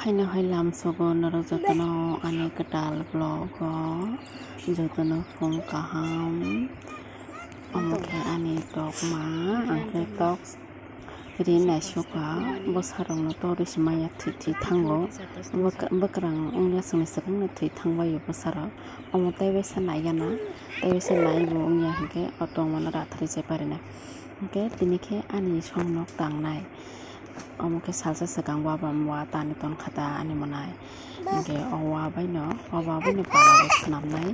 haina hailam sogo naro jotono ani ketal blogo jotono phone kaham amke ani tok ma angke tok rin na shoka bosarong no toris maya thiti thango bakrang ongya sungni sakang na thi thangba yo bosara omotai besa nayana tebesa naibo ongya hike otong mana rathri je parina hike tinike ani songnok tangnai omoke salsa sakang waba mwa tani ton khata ani manai hike owa baino pala snamnai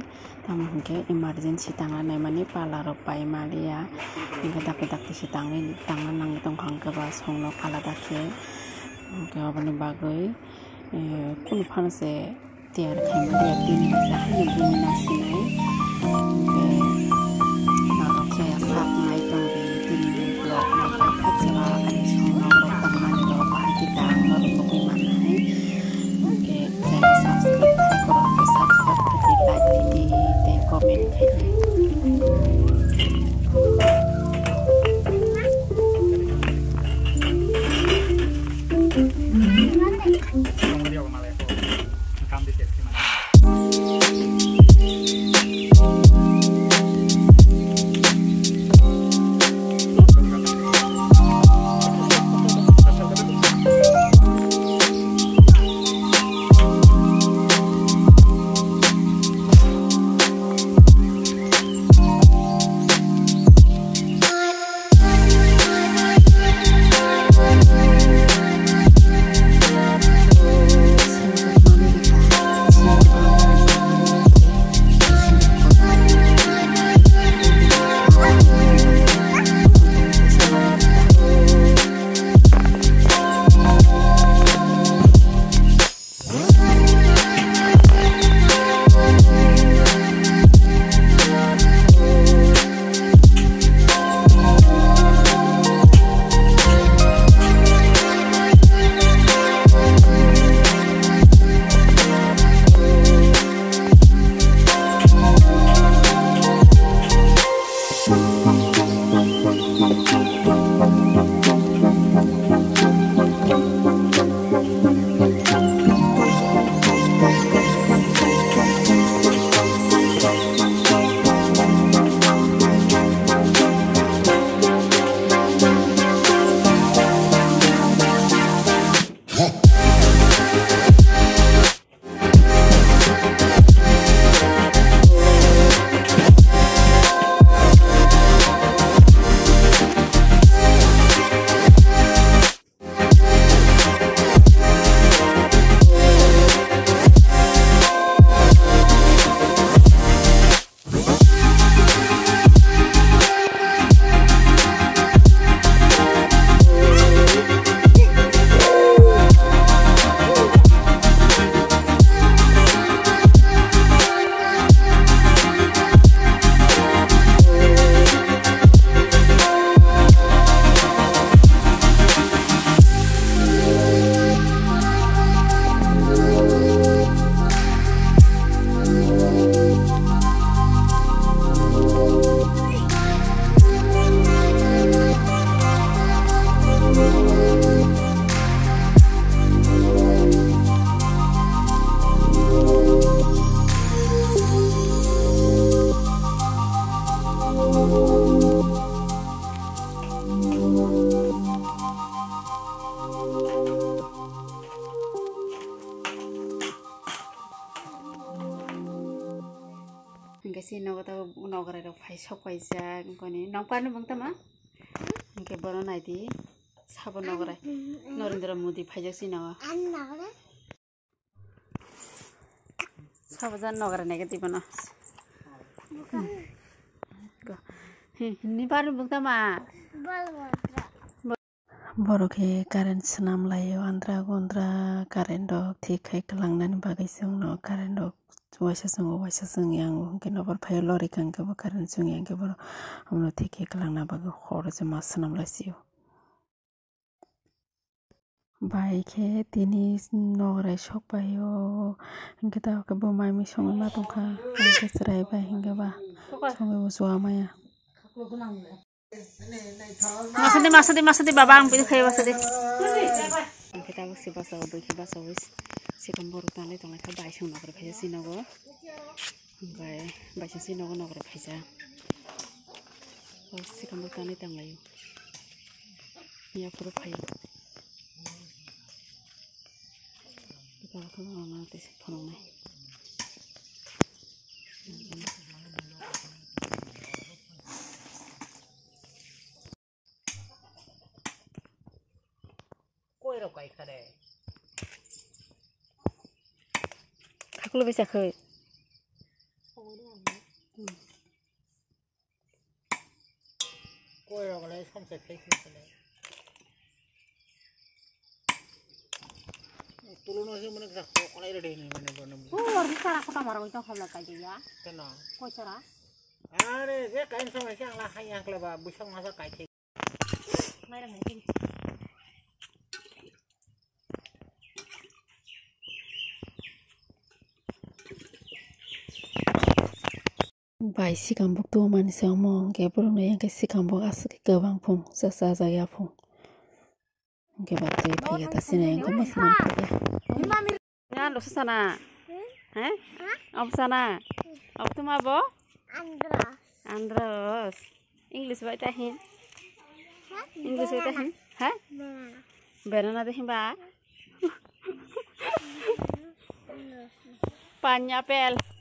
tam hike emergency tangna nai mani pala ro pai malia hike dakti si tangan nang tong khang ka ba songnok alada khe hike obani bagoi kun phanse tiar khamria tin sa hi bin na sinai hike narok se sap nai tong bi tin ni blog na ka khachra ani songnok ro tangmani ro pai ki tang ro ko manai hike channel subscribe koro subscribe ki like di te comment khai hingke si nogo nogre ro phai sokai jak koni nongpanu bangtama hingke bono naidi sabo nogre Narendra Modi phaijak si nawa sabo jan nogre nege tibono ni panu bangtama borokhe current snam layo andra gondra current dok thik khai kalangnani bagai sungno current dok waisa sung yang hingke nopor phayo lori kangke bo current sung yang ke boro amno thik khai kalangna bagai khoro je mas snam laisio baikhe tini nogre sokpayo hingke ta ke bo mai mi song ma tongkha hingke chrai bai hingke ba songo bo jowa maya Maksudnya babang pilih kayak maksudnya. Kita sih bahasa ubah kita bahasa wis si kampur tali tolong kita bayi sih nggak berpihak sih nago, bayi sih nago nggak berpihak. Si kampur tali tengah yuk, ya berpihak. Kita kalau nanti sih kalau nih. Aku lebih sakit. Kue rồi lấy không sẽ thấy không này. Tulu nasi mana kita kok lấy dari ini mana mana. Oh, bisa aku kamar itu kamu lagi aja ya. Kenal. Kok cara? Ada saya kain sama siang lah yang keleba bisa masak kain. Mai dah mungkin. Bài si kampuk tu man siang mong ke belum nih yang ke si kampuk asal ke bang pung sasa saya pung ke batu itu ya tapi nih yang kamu senang ya. Ya lu sana, apa sana? Apa tu mabo? Andros. English baca hin? English baca hin? Hah? Banana deh ba? Pineapple.